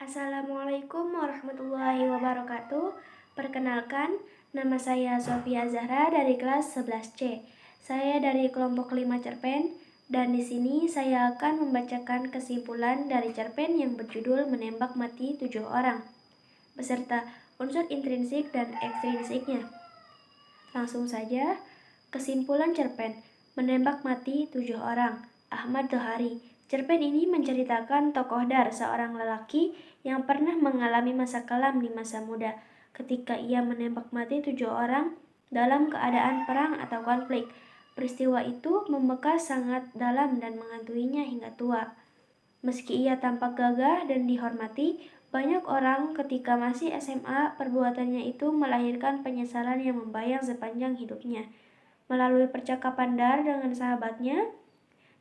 Assalamualaikum warahmatullahi wabarakatuh. Perkenalkan, nama saya Sofia Zahra dari kelas 11C. Saya dari kelompok 5 cerpen dan di sini saya akan membacakan kesimpulan dari cerpen yang berjudul Menembak Mati 7 Orang beserta unsur intrinsik dan ekstrinsiknya. Langsung saja, kesimpulan cerpen Menembak Mati 7 Orang, Ahmad Dhohari. Cerpen ini menceritakan tokoh Dar, seorang lelaki yang pernah mengalami masa kelam di masa muda ketika ia menembak mati 7 orang dalam keadaan perang atau konflik. Peristiwa itu membekas sangat dalam dan menghantui-nya hingga tua. Meski ia tampak gagah dan dihormati banyak orang ketika masih SMA, perbuatannya itu melahirkan penyesalan yang membayang sepanjang hidupnya. Melalui percakapan Dar dengan sahabatnya,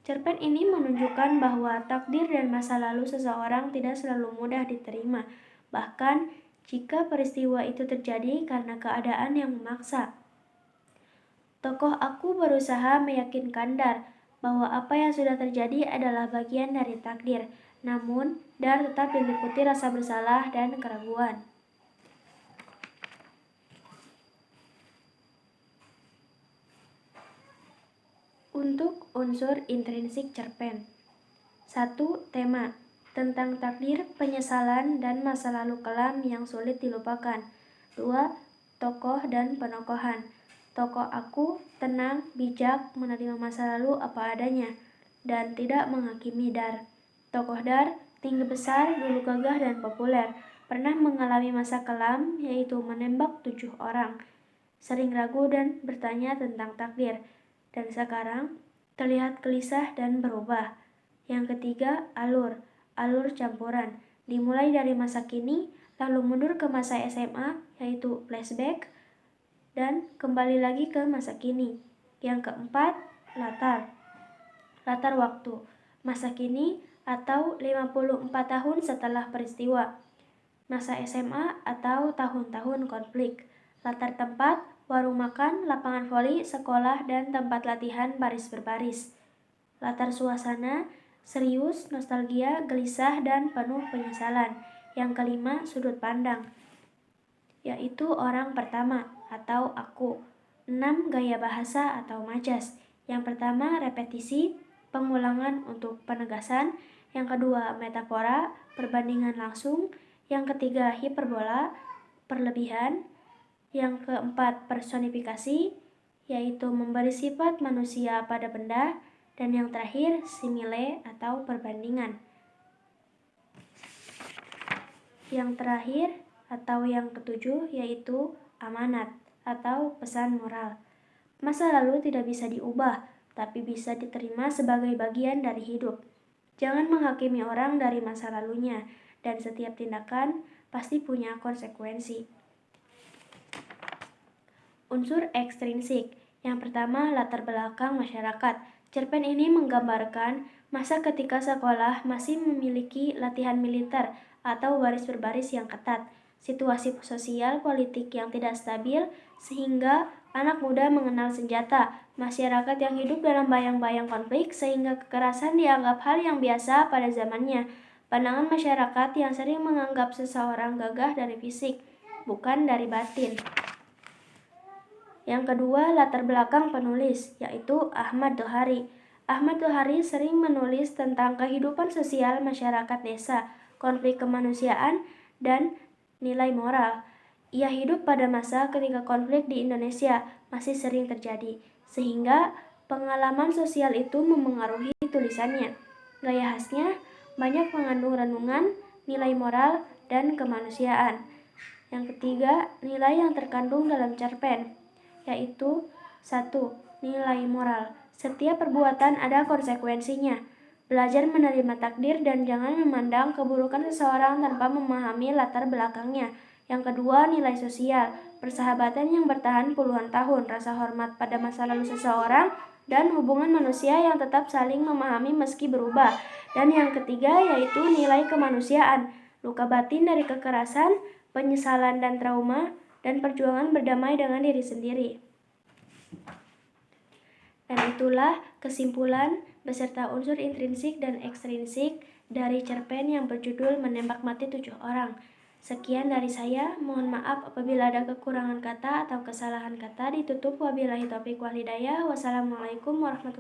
cerpen ini menunjukkan bahwa takdir dan masa lalu seseorang tidak selalu mudah diterima, bahkan jika peristiwa itu terjadi karena keadaan yang memaksa. Tokoh aku berusaha meyakinkan Dar bahwa apa yang sudah terjadi adalah bagian dari takdir, namun Dar tetap diliputi rasa bersalah dan keraguan. Untuk unsur intrinsik cerpen. 1. Tema tentang takdir, penyesalan, dan masa lalu kelam yang sulit dilupakan. 2. Tokoh dan penokohan. Tokoh aku tenang, bijak, menerima masa lalu apa adanya, dan tidak menghakimi Dar. Tokoh Dar tinggi besar, dulu gagah dan populer, pernah mengalami masa kelam, yaitu menembak 7 orang, sering ragu dan bertanya tentang takdir, dan sekarang terlihat gelisah dan berubah. Yang ketiga, alur campuran, dimulai dari masa kini, lalu mundur ke masa SMA, yaitu flashback, dan kembali lagi ke masa kini. Yang keempat, latar waktu, masa kini atau 54 tahun setelah peristiwa, masa SMA atau tahun-tahun konflik, latar tempat, warung makan, lapangan voli, sekolah, dan tempat latihan baris berbaris. Latar suasana, serius, nostalgia, gelisah, dan penuh penyesalan. Yang kelima, sudut pandang, yaitu orang pertama atau aku. 6. Gaya bahasa atau majas. Yang pertama, repetisi, pengulangan untuk penegasan. Yang kedua, metafora, perbandingan langsung. Yang ketiga, hiperbola, perlebihan. Yang keempat, personifikasi, yaitu memberi sifat manusia pada benda. Dan yang terakhir, simile atau perbandingan. Yang terakhir atau yang ketujuh yaitu amanat atau pesan moral. Masa lalu tidak bisa diubah, tapi bisa diterima sebagai bagian dari hidup. Jangan menghakimi orang dari masa lalunya, dan setiap tindakan pasti punya konsekuensi. Unsur ekstrinsik. Yang pertama, latar belakang masyarakat. Cerpen ini menggambarkan masa ketika sekolah masih memiliki latihan militer atau baris berbaris yang ketat, situasi sosial politik yang tidak stabil sehingga anak muda mengenal senjata, masyarakat yang hidup dalam bayang-bayang konflik sehingga kekerasan dianggap hal yang biasa pada zamannya, pandangan masyarakat yang sering menganggap seseorang gagah dari fisik, bukan dari batin. Yang kedua, latar belakang penulis, yaitu Ahmad Dhohari. Ahmad Dhohari sering menulis tentang kehidupan sosial masyarakat desa, konflik kemanusiaan, dan nilai moral. Ia hidup pada masa ketika konflik di Indonesia masih sering terjadi, sehingga pengalaman sosial itu memengaruhi tulisannya. Gaya khasnya banyak mengandung renungan, nilai moral, dan kemanusiaan. Yang ketiga, nilai yang terkandung dalam cerpen, yaitu 1. Nilai moral. Setiap perbuatan ada konsekuensinya. Belajar menerima takdir dan jangan memandang keburukan seseorang tanpa memahami latar belakangnya. Yang kedua, nilai sosial. Persahabatan yang bertahan puluhan tahun, rasa hormat pada masa lalu seseorang, dan hubungan manusia yang tetap saling memahami meski berubah. Dan yang ketiga yaitu nilai kemanusiaan. Luka batin dari kekerasan, penyesalan dan trauma, dan perjuangan berdamai dengan diri sendiri. Dan itulah kesimpulan beserta unsur intrinsik dan ekstrinsik dari cerpen yang berjudul Menembak Mati 7 Orang. Sekian dari saya, mohon maaf apabila ada kekurangan kata atau kesalahan kata. Ditutup, wabillahi taufiq wal hidayah. Wassalamualaikum warahmatullahi wabarakatuh.